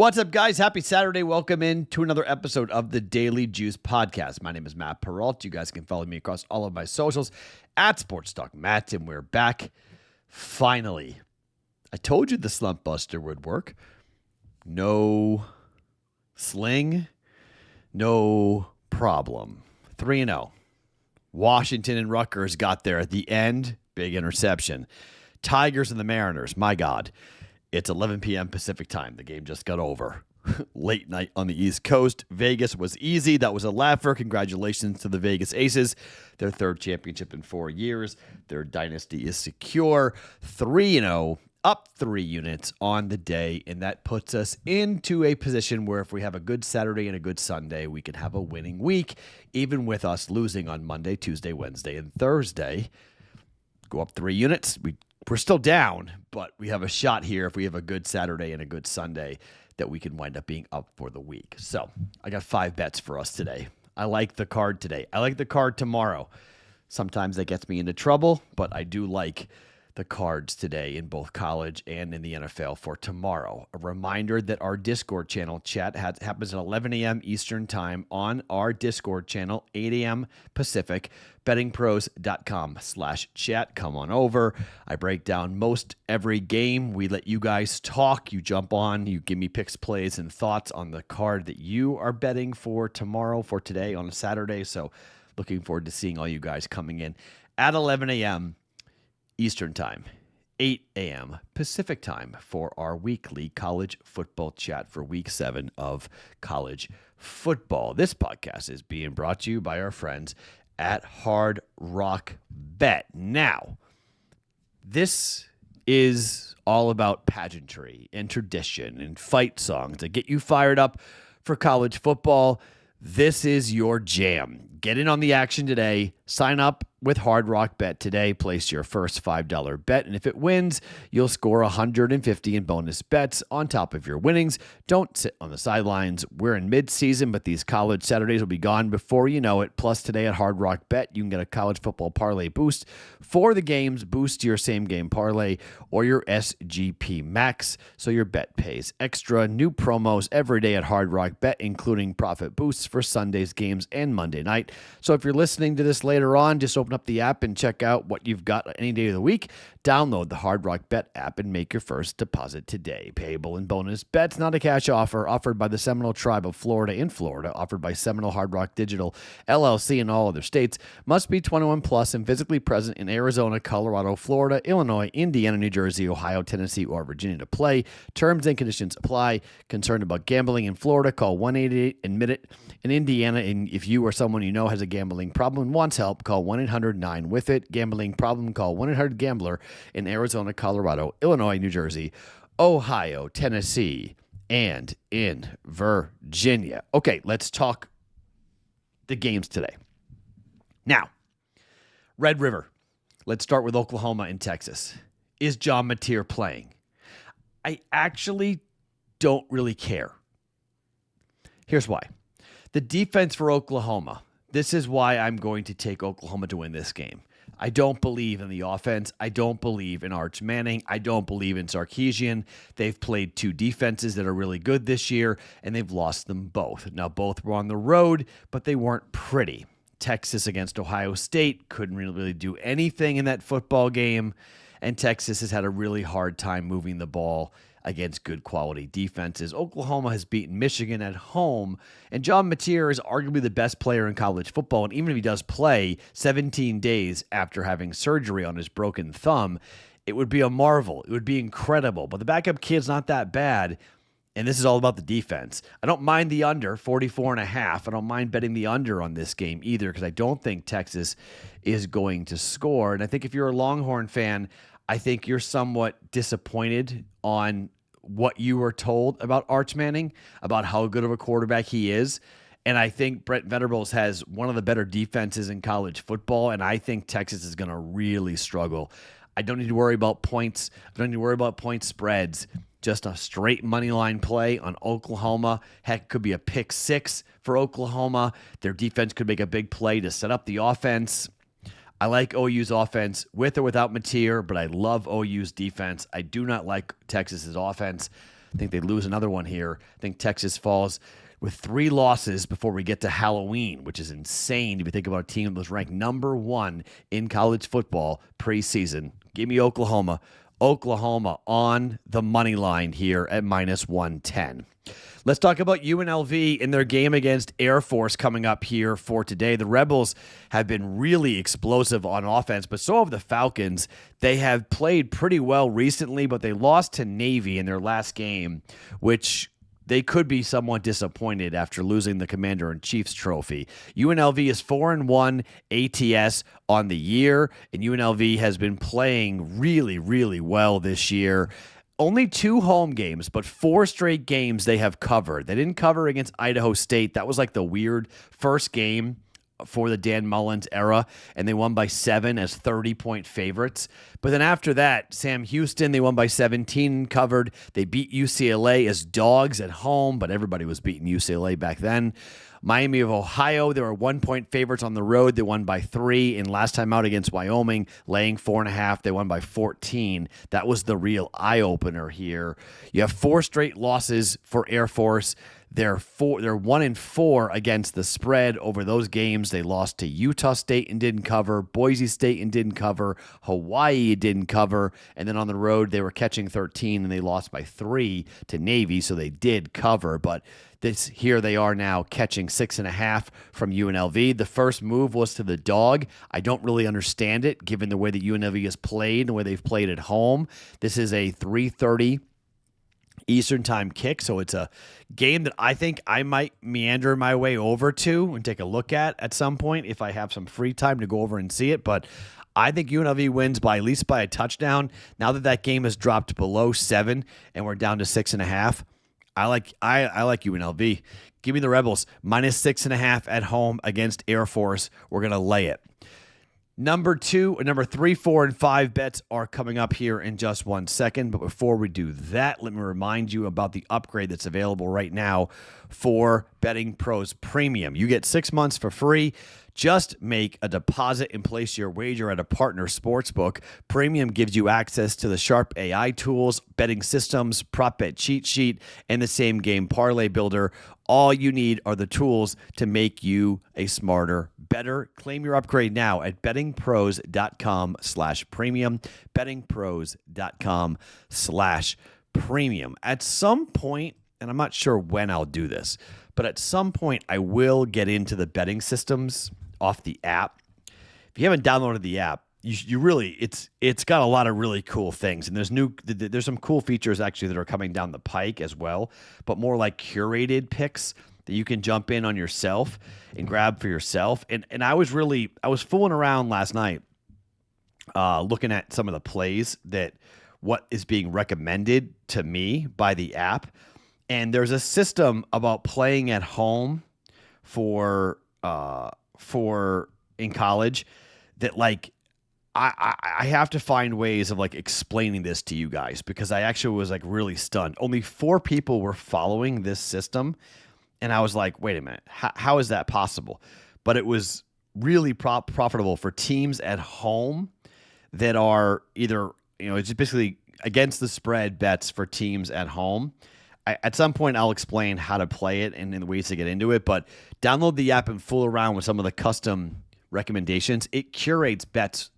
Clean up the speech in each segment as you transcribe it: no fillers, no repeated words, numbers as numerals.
What's up, guys? Happy Saturday. Welcome in to another episode of the Daily Juice Podcast. My name is Matt Perrault. You guys can follow me across all of my socials at Sports Talk Matt, and we're back. Finally. I told you the slump buster would work. No sling, no problem. 3-0. Washington and Rutgers got there at the end. Big interception. Tigers and the Mariners. My God. It's 11 p.m. Pacific time. The game just got over. Late night on the East Coast. Vegas was easy. That was a laugher. Congratulations to the Vegas Aces. Their third championship in 4 years. Their dynasty is secure. 3-0, up 3 units on the day. And that puts us into a position where if we have a good Saturday and a good Sunday, we can have a winning week, even with us losing on Monday, Tuesday, Wednesday, and Thursday. Go up 3 units. We're still down, but we have a shot here if we have a good Saturday and a good Sunday that we can wind up being up for the week. So I got 5 bets for us today. I like the card today. I like the card tomorrow. Sometimes that gets me into trouble, but I do like the cards today in both college and in the NFL for tomorrow. A reminder that our Discord channel chat happens at 11 a.m. Eastern time on our Discord channel, 8 a.m. Pacific, bettingpros.com/chat. Come on over. I break down most every game. We let you guys talk. You jump on. You give me picks, plays, and thoughts on the card that you are betting for tomorrow, for today on a Saturday. So looking forward to seeing all you guys coming in at 11 a.m. Eastern time, 8 a.m. Pacific time for our weekly college football chat for week 7 of college football. This podcast is being brought to you by our friends at Hard Rock Bet. Now, this is all about pageantry and tradition and fight songs to get you fired up for college football. This is your jam. Get in on the action today. Sign up with Hard Rock Bet today. Place your first $5 bet, and if it wins, you'll score $150 in bonus bets on top of your winnings. Don't sit on the sidelines. We're in mid-season, but these college Saturdays will be gone before you know it. Plus, today at Hard Rock Bet, you can get a college football parlay boost for the games. Boost your same-game parlay or your SGP Max, so your bet pays extra. New promos every day at Hard Rock Bet, including profit boosts for Sunday's games and Monday night. So if you're listening to this later on, just open up the app and check out what you've got any day of the week. Download the Hard Rock Bet app and make your first deposit today. Payable in bonus bets, not a cash offer, offered by the Seminole Tribe of Florida in Florida, offered by Seminole Hard Rock Digital, LLC, in all other states. Must be 21 plus and physically present in Arizona, Colorado, Florida, Illinois, Indiana, New Jersey, Ohio, Tennessee, or Virginia to play. Terms and conditions apply. Concerned about gambling in Florida? Call 1-888-ADMIT-IT. In Indiana, and if you or someone you know has a gambling problem and wants help, call 1-800-9-WITH-IT. Gambling problem? Call 1-800-GAMBLER. In Arizona, Colorado, Illinois, New Jersey, Ohio, Tennessee, and in Virginia. Okay, let's talk the games today. Now, Red River. Let's start with Oklahoma and Texas. Is John Mateer playing? I actually don't really care. Here's why. The defense for Oklahoma. This is why I'm going to take Oklahoma to win this game. I don't believe in the offense. I don't believe in Arch Manning. I don't believe in Sarkisian. They've played 2 defenses that are really good this year, and they've lost them both. Now, both were on the road, but they weren't pretty. Texas against Ohio State couldn't really do anything in that football game, and Texas has had a really hard time moving the ball against good quality defenses. Oklahoma has beaten Michigan at home, and John Mateer is arguably the best player in college football, and even if he does play 17 days after having surgery on his broken thumb, it would be a marvel. It would be incredible, but the backup kid's not that bad, and this is all about the defense. I don't mind the under, 44.5. I don't mind betting the under on this game either because I don't think Texas is going to score, and I think if you're a Longhorn fan, I think you're somewhat disappointed on what you were told about Arch Manning, about how good of a quarterback he is. And I think Brent Venables has one of the better defenses in college football, and I think Texas is going to really struggle. I don't need to worry about points. I don't need to worry about point spreads. Just a straight money line play on Oklahoma. Heck, could be a pick 6 for Oklahoma. Their defense could make a big play to set up the offense. I like OU's offense with or without Mateer, but I love OU's defense. I do not like Texas's offense. I think they lose another one here. I think Texas falls with 3 losses before we get to Halloween, which is insane if you think about a team that was ranked number 1 in college football preseason. Give me Oklahoma. Oklahoma on the money line here at minus 110. Let's talk about UNLV in their game against Air Force coming up here for today. The Rebels have been really explosive on offense, but so have the Falcons. They have played pretty well recently, but they lost to Navy in their last game, which they could be somewhat disappointed after losing the Commander-in-Chief's trophy. UNLV is 4-1 ATS on the year, and UNLV has been playing really, really well this year. Only 2 home games, but 4 straight games they have covered. They didn't cover against Idaho State. That was like the weird first game for the Dan Mullins era, and they won by 7 as 30-point favorites. But then after that, Sam Houston, they won by 17, covered. They beat UCLA as dogs at home, but everybody was beating UCLA back then. Miami of Ohio, they were 1-point favorites on the road. They won by 3. And last time out against Wyoming, laying 4.5, they won by 14. That was the real eye-opener here. You have 4 straight losses for Air Force. They're 1-4 against the spread over those games. They lost to Utah State and didn't cover, Boise State and didn't cover, Hawaii didn't cover, and then on the road they were catching 13 and they lost by 3 to Navy, so they did cover. But here they are now catching 6.5 from UNLV. The first move was to the dog. I don't really understand it given the way that UNLV has played and the way they've played at home. This is a 3:30 Eastern time kick, so it's a game that I think I might meander my way over to and take a look at some point if I have some free time to go over and see it. But I think UNLV wins by at least by a touchdown. Now that game has dropped below 7 and we're down to 6.5, I like UNLV. Give me the Rebels minus 6.5 at home against Air Force. We're gonna lay it. Number 3, 4, and 5 bets are coming up here in just 1 second. But before we do that, let me remind you about the upgrade that's available right now for BettingPros Premium. You get 6 months for free. Just make a deposit and place your wager at a partner sportsbook. Premium gives you access to the sharp AI tools, betting systems, prop bet cheat sheet, and the same game parlay builder. All you need are the tools to make you a smarter, better. Claim your upgrade now at bettingpros.com/premium. bettingpros.com/premium. At some point, and I'm not sure when I'll do this, but at some point I will get into the betting systems off the app. If you haven't downloaded the app, you really, it's got a lot of really cool things, and there's some cool features actually that are coming down the pike as well, but more like curated picks that you can jump in on yourself and grab for yourself. And I was fooling around last night, looking at some of the plays that what is being recommended to me by the app. And there's a system about playing at home for in college that like I have to find ways of like explaining this to you guys, because I actually was like really stunned. Only 4 people were following this system, and I was like, wait a minute, how is that possible? But it was really profitable for teams at home that are either, it's basically against the spread bets for teams at home. At some point, I'll explain how to play it and the ways to get into it, but download the app and fool around with some of the custom recommendations. It curates bets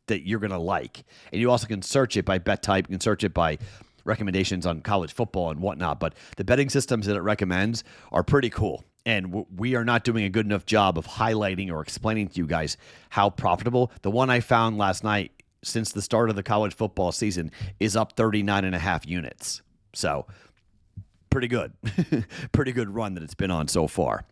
that you're going to like. And you also can search it by bet type. You can search it by recommendations on college football and whatnot. But the betting systems that it recommends are pretty cool. And we are not doing a good enough job of highlighting or explaining to you guys how profitable. The one I found last night since the start of the college football season is up 39.5 units. So pretty good. Pretty good run that it's been on so far.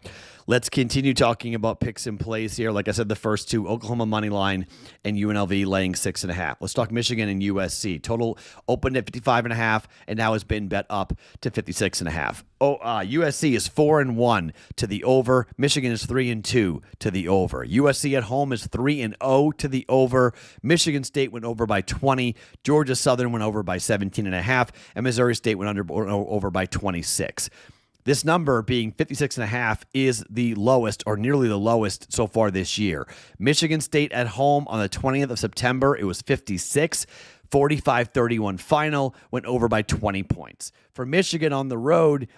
Let's continue talking about picks and plays here. Like I said, the first 2, Oklahoma money line and UNLV laying 6.5. Let's talk Michigan and USC. Total opened at 55.5 and now has been bet up to 56.5. USC is 4-1 to the over. Michigan is 3-2 to the over. USC at home is 3-0 to the over. Michigan State went over by 20. Georgia Southern went over by 17.5, and Missouri State went over by 26. This number being 56.5 is the lowest or nearly the lowest so far this year. Michigan State at home on the 20th of September, it was 56. 45-31 final, went over by 20 points. For Michigan on the road,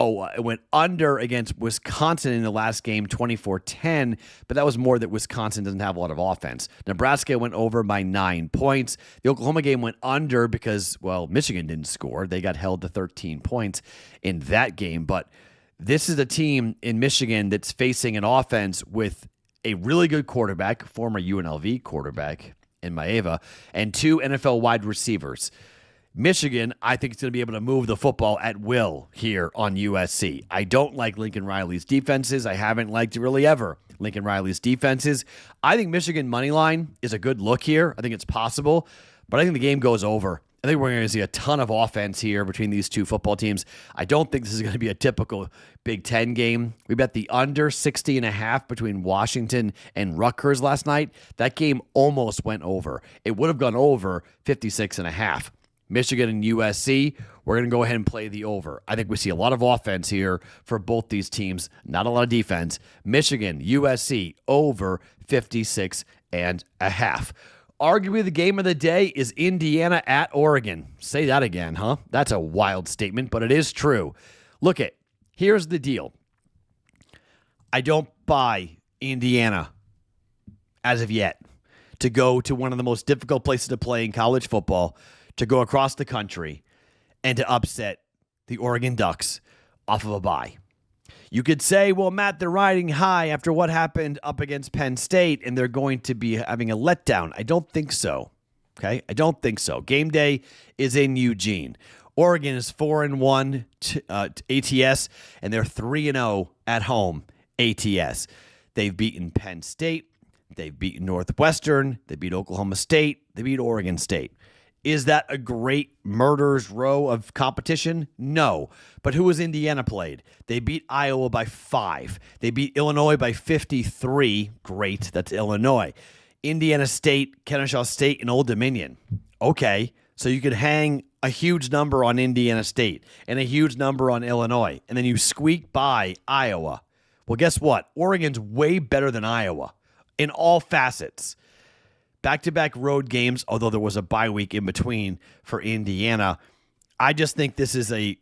it went under against Wisconsin in the last game, 24-10, but that was more that Wisconsin doesn't have a lot of offense. Nebraska went over by 9 points. The Oklahoma game went under because, Michigan didn't score. They got held to 13 points in that game, but this is a team in Michigan that's facing an offense with a really good quarterback, former UNLV quarterback in Maeva, and 2 NFL wide receivers. Michigan, I think, is going to be able to move the football at will here on USC. I don't like Lincoln Riley's defenses. I haven't liked really ever Lincoln Riley's defenses. I think Michigan money line is a good look here. I think it's possible, but I think the game goes over. I think we're going to see a ton of offense here between these two football teams. I don't think this is going to be a typical Big Ten game. We bet the under 60.5 between Washington and Rutgers last night. That game almost went over. It would have gone over 56.5. Michigan and USC, we're going to go ahead and play the over. I think we see a lot of offense here for both these teams, not a lot of defense. Michigan, USC, over 56.5. Arguably the game of the day is Indiana at Oregon. Say that again, huh? That's a wild statement, but it is true. Here's the deal. I don't buy Indiana as of yet to go to one of the most difficult places to play in college football, to go across the country and to upset the Oregon Ducks off of a bye. You could say, well, Matt, they're riding high after what happened up against Penn State, and they're going to be having a letdown. I don't think so. Okay? I don't think so. Game day is in Eugene. Oregon is 4-1 ATS, and they're 3-0 at home ATS. They've beaten Penn State. They've beaten Northwestern. They beat Oklahoma State. They beat Oregon State. Is that a great murderer's row of competition? No. But who has Indiana played? They beat Iowa by 5. They beat Illinois by 53. Great. That's Illinois. Indiana State, Kennesaw State, and Old Dominion. Okay. So you could hang a huge number on Indiana State and a huge number on Illinois, and then you squeak by Iowa. Well, guess what? Oregon's way better than Iowa in all facets. Back-to-back road games, although there was a bye week in between for Indiana. I just think this is a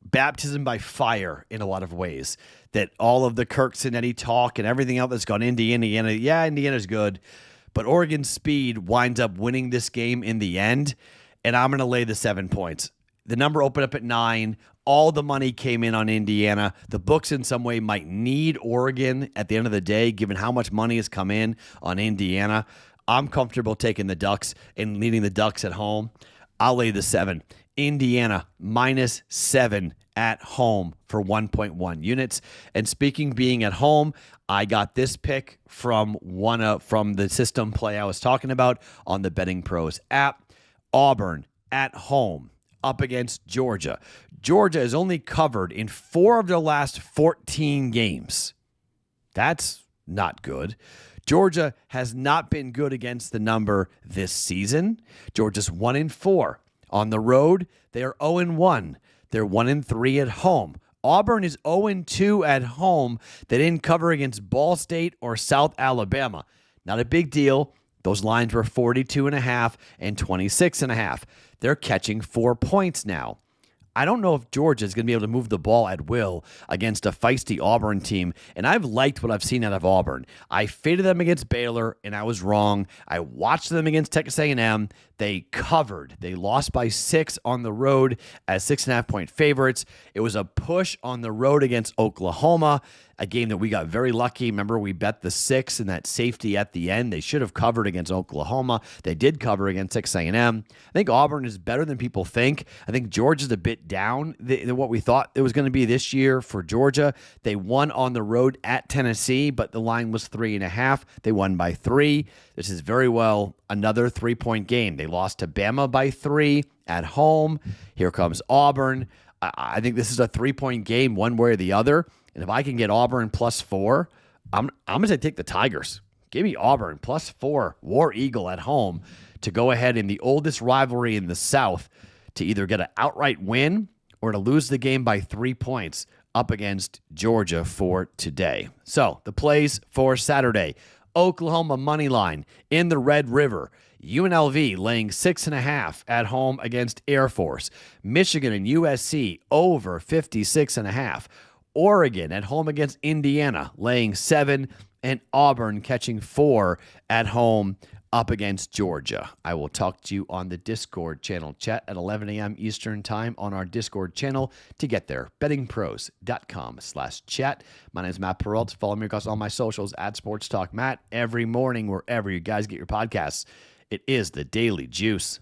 baptism by fire in a lot of ways. That all of the Kirk and Eddie talk and everything else that's gone into Indiana, yeah, Indiana's good, but Oregon's speed winds up winning this game in the end, and I'm going to lay the 7 points. The number opened up at 9. All the money came in on Indiana. The books in some way might need Oregon at the end of the day, given how much money has come in on Indiana. I'm comfortable taking the Ducks and leading the Ducks at home. I'll lay the 7. Indiana -7 at home for 1.1 units. And speaking being at home, I got this pick from from the system play I was talking about on the BettingPros app. Auburn at home up against Georgia. Georgia is only covered in 4 of their last 14 games. That's not good. Georgia has not been good against the number this season. Georgia's 1-4. On the road, they are 0-1. They're 1-3 at home. Auburn is 0-2 at home. They didn't cover against Ball State or South Alabama. Not a big deal. Those lines were 42.5 and 26.5. They're catching 4 points now. I don't know if Georgia is going to be able to move the ball at will against a feisty Auburn team, and I've liked what I've seen out of Auburn. I faded them against Baylor, and I was wrong. I watched them against Texas A&M. They covered. They lost by 6 on the road as 6.5-point favorites. It was a push on the road against Oklahoma, a game that we got very lucky. Remember, we bet the 6 and that safety at the end. They should have covered against Oklahoma. They did cover against Texas A&M. I think Auburn is better than people think. I think Georgia's a bit down than what we thought it was going to be this year for Georgia. They won on the road at Tennessee, but the line was 3.5. They won by 3. This is very well another 3-point game. They lost to Bama by 3 at home. Here comes Auburn. I think this is a 3-point game one way or the other. And if I can get Auburn +4, I'm going to take the Tigers. Give me Auburn +4, War Eagle at home to go ahead in the oldest rivalry in the South to either get an outright win or to lose the game by 3 points up against Georgia for today. So the plays for Saturday: Oklahoma money line in the Red River. UNLV laying 6.5 at home against Air Force. Michigan and USC over 56.5. Oregon at home against Indiana laying 7, and Auburn catching 4 at home up against Georgia. I will talk to you on the Discord channel. Chat at 11 a.m. Eastern time on our Discord channel to get there. bettingpros.com/chat. My name is Matt Perrault. Follow me across all my socials at Sports Talk Matt every morning, wherever you guys get your podcasts. It is the Daily Juice.